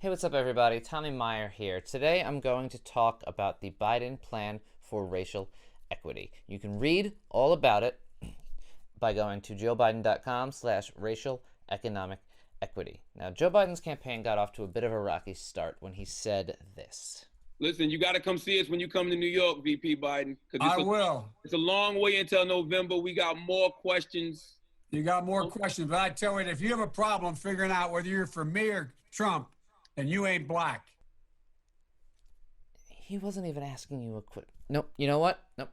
Hey, what's up, everybody? Tommy Meyer here. Today I'm going to talk about the Biden plan for racial equity. You can read all about it by going to joebiden.com/racial economic equity. Now, Joe Biden's campaign got off to a bit of a rocky start when he said this. Listen, you got to come see us when you come to New York, VP Biden, because I will. it's a long way until November. We got more questions. You got more questions, but I tell you, if you have a problem figuring out whether you're for me or Trump, then you ain't black. He wasn't even asking you a quick. Nope. You know what? Nope.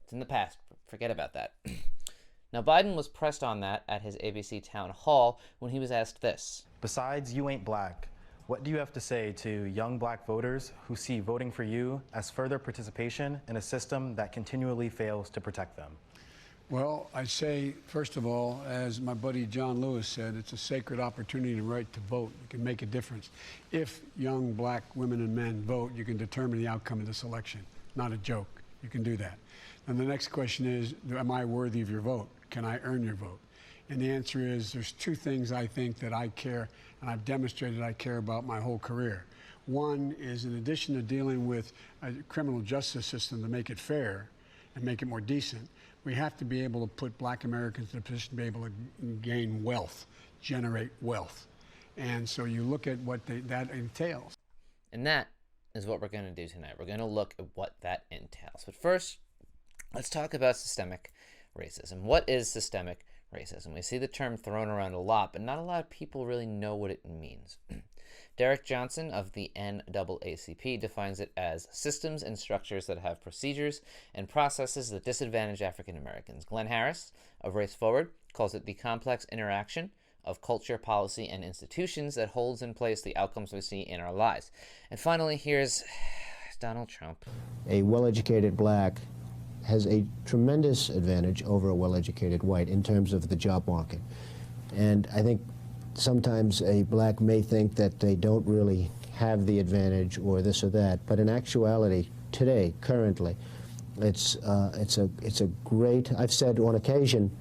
It's in the past. Forget about that. Now, Biden was pressed on that at his ABC town hall when he was asked this. Besides, you ain't black. What do you have to say to young black voters who see voting for you as further participation in a system that continually fails to protect them? Well, I say, first of all, as my buddy John Lewis said, it's a sacred opportunity and right to vote. You can make a difference. If young black women and men vote, you can determine the outcome of this election. Not a joke. You can do that. And the next question is, am I worthy of your vote? Can I earn your vote? And the answer is, there's two things I think that I care, and I've demonstrated I care about my whole career. One is, in addition to dealing with a criminal justice system to make it fair and make it more decent, we have to be able to put black Americans in a position to be able to gain wealth, generate wealth. And so you look at what that entails. And that is what we're going to do tonight. We're going to look at what that entails. But first, let's talk about systemic racism. What is systemic racism? We see the term thrown around a lot, but not a lot of people really know what it means. Derek Johnson of the NAACP defines it as systems and structures that have procedures and processes that disadvantage African Americans. Glenn Harris of Race Forward calls it the complex interaction of culture, policy, and institutions that holds in place the outcomes we see in our lives. And finally, here's Donald Trump. A well-educated black has a tremendous advantage over a well-educated white in terms of the job market. And I think sometimes a black may think that they don't really have the advantage or this or that, but in actuality, today, currently, it's a great, I've said on occasion,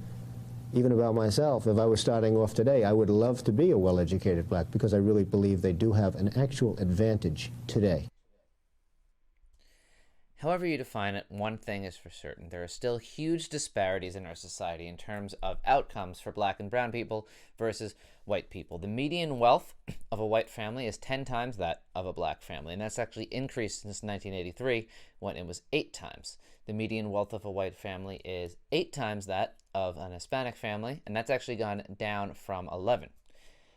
even about myself, if I was starting off today, I would love to be a well-educated black because I really believe they do have an actual advantage today. However you define it, one thing is for certain. There are still huge disparities in our society in terms of outcomes for black and brown people versus white people. The median wealth of a white family is 10 times that of a black family, and that's actually increased since 1983 when it was 8 times. The median wealth of a white family is 8 times that of an Hispanic family, and that's actually gone down from 11.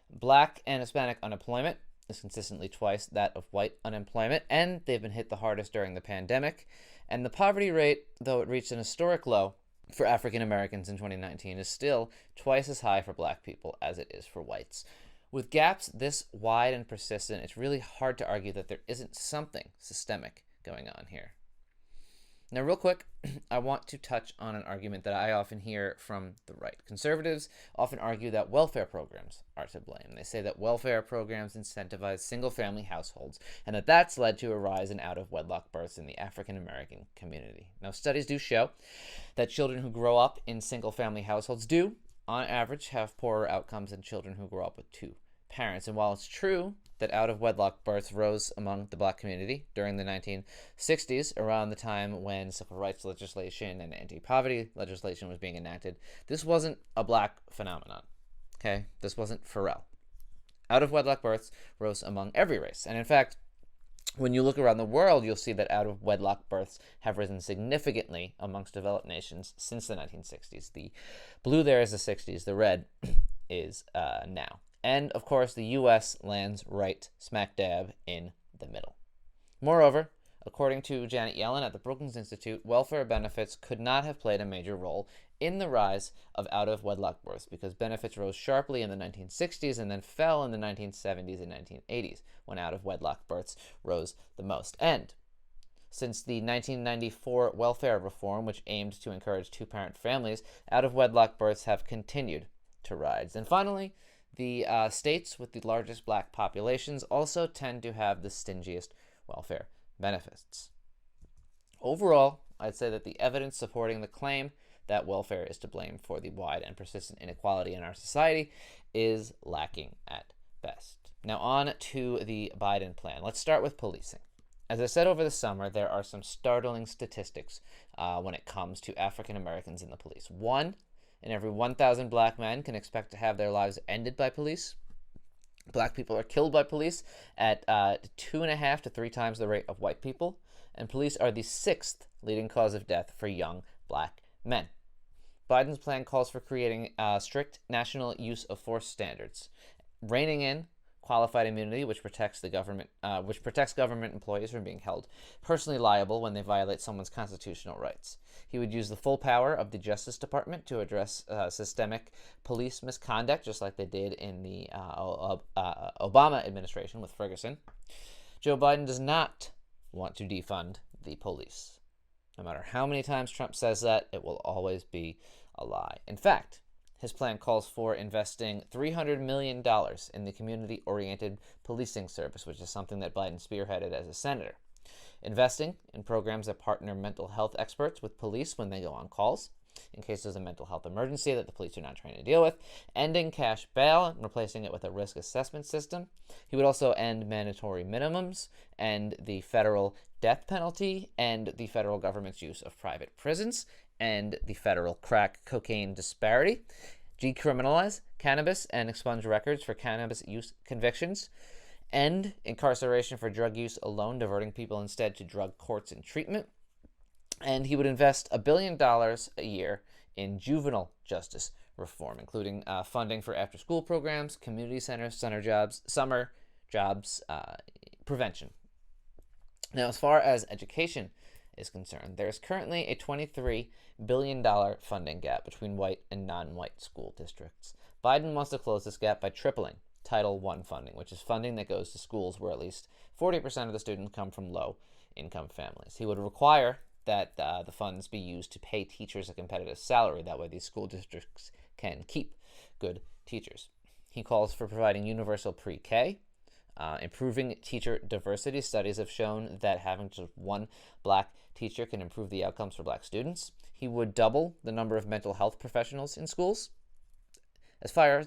Black and Hispanic unemployment is consistently twice that of white unemployment, and they've been hit the hardest during the pandemic. And the poverty rate, though it reached an historic low for African Americans in 2019, is still twice as high for black people as it is for whites. With gaps this wide and persistent, it's really hard to argue that there isn't something systemic going on here. Now, real quick, I want to touch on an argument that I often hear from the right. Conservatives often argue that welfare programs are to blame. They say that welfare programs incentivize single-family households and that that's led to a rise in out-of-wedlock births in the African-American community. Now, studies do show that children who grow up in single-family households do, on average, have poorer outcomes than children who grow up with two parents. And while it's true that out-of-wedlock births rose among the black community during the 1960s, around the time when civil rights legislation and anti-poverty legislation was being enacted, this wasn't a black phenomenon, okay? This wasn't Pharrell. Out-of-wedlock births rose among every race. And in fact, when you look around the world, you'll see that out-of-wedlock births have risen significantly amongst developed nations since the 1960s. The blue there is the 60s. The red is now. And, of course, the U.S. lands right smack dab in the middle. Moreover, according to Janet Yellen at the Brookings Institute, welfare benefits could not have played a major role in the rise of out-of-wedlock births because benefits rose sharply in the 1960s and then fell in the 1970s and 1980s when out-of-wedlock births rose the most. And since the 1994 welfare reform, which aimed to encourage two-parent families, out-of-wedlock births have continued to rise. And finally, the states with the largest black populations also tend to have the stingiest welfare benefits. Overall, I'd say that the evidence supporting the claim that welfare is to blame for the wide and persistent inequality in our society is lacking at best. Now on to the Biden plan. Let's start with policing. As I said over the summer, there are some startling statistics when it comes to African Americans in the police. 1 in every 1,000 black men can expect to have their lives ended by police. Black people are killed by police at 2.5 to 3 times the rate of white people, and police are the 6th leading cause of death for young black men. Biden's plan calls for creating strict national use of force standards, reining in qualified immunity, which protects government employees from being held personally liable when they violate someone's constitutional rights. He would use the full power of the Justice Department to address systemic police misconduct, just like they did in the Obama administration with Ferguson. Joe Biden does not want to defund the police. No matter how many times Trump says that, it will always be a lie. In fact, his plan calls for investing $300 million in the community-oriented policing service, which is something that Biden spearheaded as a senator. Investing in programs that partner mental health experts with police when they go on calls, in case there's a mental health emergency that the police are not trained to deal with, ending cash bail and replacing it with a risk assessment system. He would also end mandatory minimums and the federal death penalty and the federal government's use of private prisons and the federal crack cocaine disparity, decriminalize cannabis and expunge records for cannabis use convictions, end incarceration for drug use alone, diverting people instead to drug courts and treatment. And he would invest $1 billion a year in juvenile justice reform, including funding for after-school programs, community centers, summer jobs, prevention. Now, as far as education is concerned, there is currently a $23 billion funding gap between white and non-white school districts. Biden wants to close this gap by tripling Title I funding, which is funding that goes to schools where at least 40% of the students come from low-income families. He would require that the funds be used to pay teachers a competitive salary. That way these school districts can keep good teachers. He calls for providing universal pre-K, improving teacher diversity. Studies have shown that having just one black teacher can improve the outcomes for black students. He would double the number of mental health professionals in schools. As far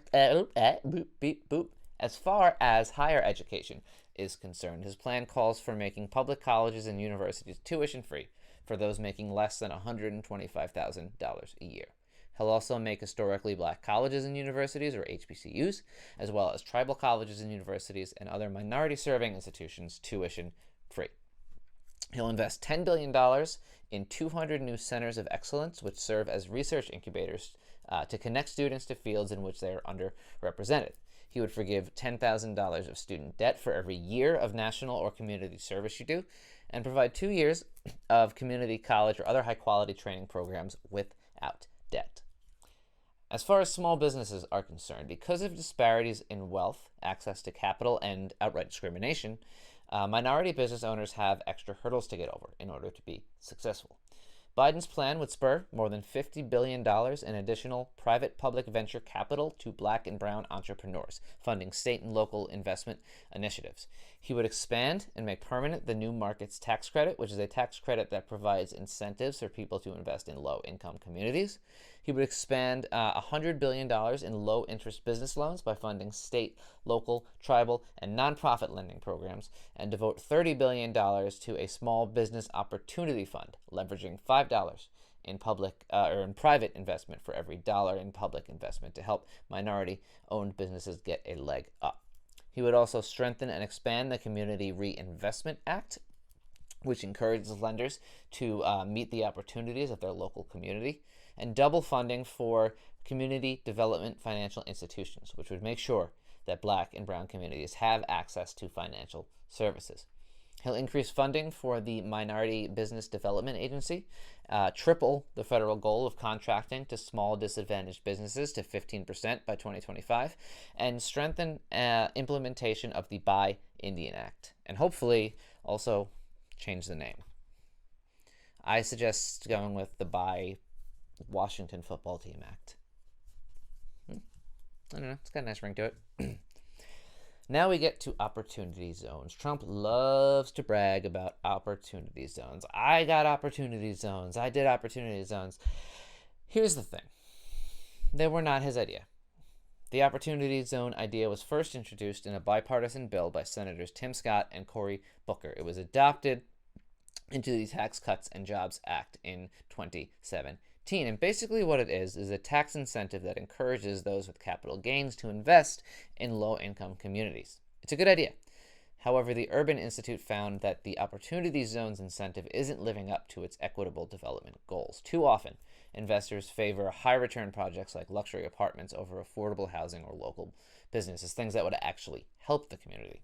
as higher education is concerned, his plan calls for making public colleges and universities tuition-free for those making less than $125,000 a year. He'll also make historically black colleges and universities, or HBCUs, as well as tribal colleges and universities and other minority-serving institutions tuition-free. He'll invest $10 billion in 200 new centers of excellence, which serve as research incubators to connect students to fields in which they are underrepresented. He would forgive $10,000 of student debt for every year of national or community service you do, and provide 2 years of community college or other high-quality training programs without debt. As far as small businesses are concerned, because of disparities in wealth, access to capital, and outright discrimination, minority business owners have extra hurdles to get over in order to be successful. Biden's plan would spur more than $50 billion in additional private-public venture capital to black and brown entrepreneurs, funding state and local investment initiatives. He would expand and make permanent the New Markets Tax Credit, which is a tax credit that provides incentives for people to invest in low-income communities. He would expand $100 billion in low-interest business loans by funding state, local, tribal, and nonprofit lending programs, and devote $30 billion to a small business opportunity fund, leveraging $5 in private investment for every dollar in public investment to help minority-owned businesses get a leg up. He would also strengthen and expand the Community Reinvestment Act, which encourages lenders to meet the opportunities of their local community, and double funding for community development financial institutions, which would make sure that black and brown communities have access to financial services. He'll increase funding for the Minority Business Development Agency, triple the federal goal of contracting to small disadvantaged businesses to 15% by 2025, and strengthen implementation of the Buy Indian Act, and hopefully also change the name. I suggest going with the Buy Washington Football Team Act. I don't know, it's got a nice ring to it. Now we get to opportunity zones. Trump loves to brag about opportunity zones. I got opportunity zones. I did opportunity zones. Here's the thing. They were not his idea. The Opportunity Zone idea was first introduced in a bipartisan bill by Senators Tim Scott and Cory Booker. It was adopted into the Tax Cuts and Jobs Act in 2017. And basically what it is a tax incentive that encourages those with capital gains to invest in low-income communities. It's a good idea. However, the Urban Institute found that the Opportunity Zone's incentive isn't living up to its equitable development goals. Too often, investors favor high-return projects like luxury apartments over affordable housing or local businesses, things that would actually help the community.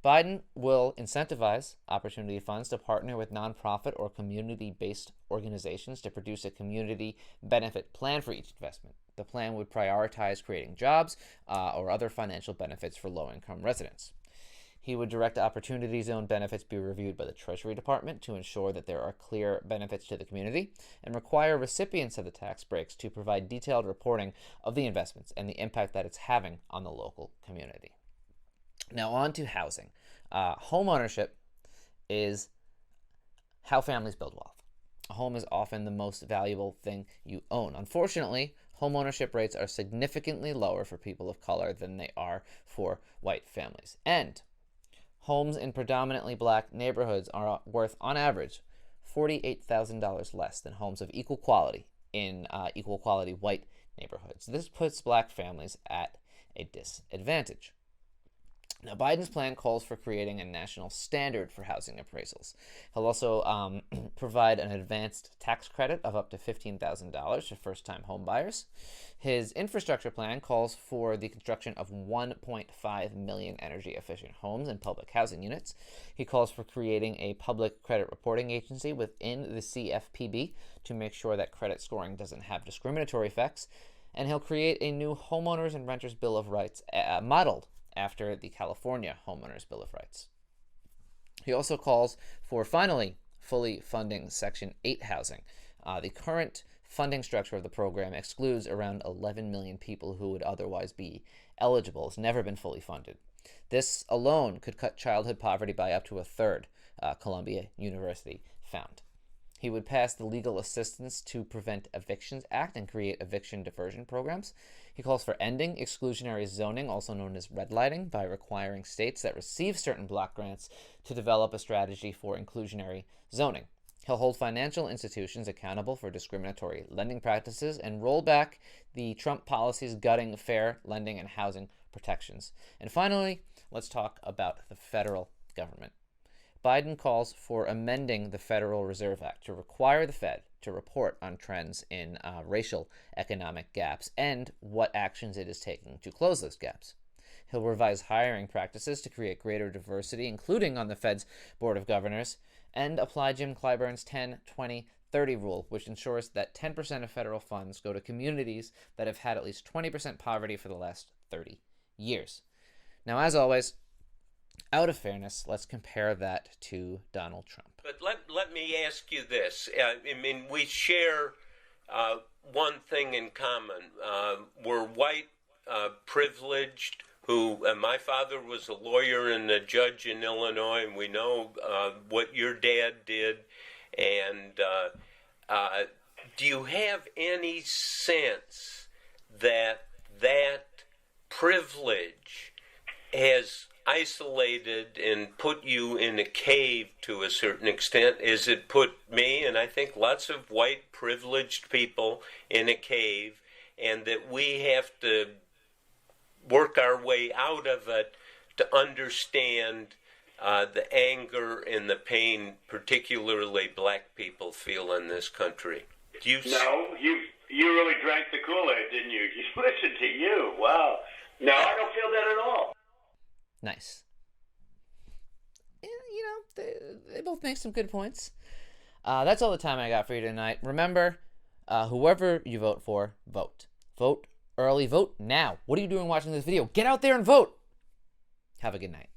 Biden will incentivize opportunity funds to partner with nonprofit or community-based organizations to produce a community benefit plan for each investment. The plan would prioritize creating jobs or other financial benefits for low-income residents. He would direct Opportunity Zone benefits be reviewed by the Treasury Department to ensure that there are clear benefits to the community, and require recipients of the tax breaks to provide detailed reporting of the investments and the impact that it's having on the local community. Now on to housing. Home ownership is how families build wealth. A home is often the most valuable thing you own. Unfortunately, home ownership rates are significantly lower for people of color than they are for white families. And homes in predominantly black neighborhoods are worth, on average, $48,000 less than homes of equal quality in equal quality white neighborhoods. This puts black families at a disadvantage. Now, Biden's plan calls for creating a national standard for housing appraisals. He'll also provide an advanced tax credit of up to $15,000 for first-time home buyers. His infrastructure plan calls for the construction of 1.5 million energy-efficient homes and public housing units. He calls for creating a public credit reporting agency within the CFPB to make sure that credit scoring doesn't have discriminatory effects. And he'll create a new Homeowners and Renters Bill of Rights modeled after the California Homeowners Bill of Rights. He also calls for, finally, fully funding Section 8 housing. The current funding structure of the program excludes around 11 million people who would otherwise be eligible. It's never been fully funded. This alone could cut childhood poverty by up to a third, Columbia University found. He would pass the Legal Assistance to Prevent Evictions Act and create eviction diversion programs. He calls for ending exclusionary zoning, also known as redlining, by requiring states that receive certain block grants to develop a strategy for inclusionary zoning. He'll hold financial institutions accountable for discriminatory lending practices and roll back the Trump policies gutting fair lending and housing protections. And finally, let's talk about the federal government. Biden calls for amending the Federal Reserve Act to require the Fed to report on trends in racial economic gaps and what actions it is taking to close those gaps. He'll revise hiring practices to create greater diversity, including on the Fed's Board of Governors, and apply Jim Clyburn's 10-20-30 rule, which ensures that 10% of federal funds go to communities that have had at least 20% poverty for the last 30 years. Now, as always, out of fairness, let's compare that to Donald Trump. But let me ask you this. I mean, we share one thing in common. We're white, privileged, my father was a lawyer and a judge in Illinois, and we know what your dad did. And do you have any sense that privilege has isolated and put you in a cave to a certain extent, as it put me, and I think lots of white privileged people, in a cave, and that we have to work our way out of it to understand the anger and the pain particularly black people feel in this country? No, you really drank the Kool-Aid, didn't you? Listen to you. Wow. No, I don't feel that at all. Nice. And, you know, they both make some good points. That's all the time I got for you tonight. Remember, whoever you vote for, vote. Vote early, vote now. What are you doing watching this video? Get out there and vote. Have a good night.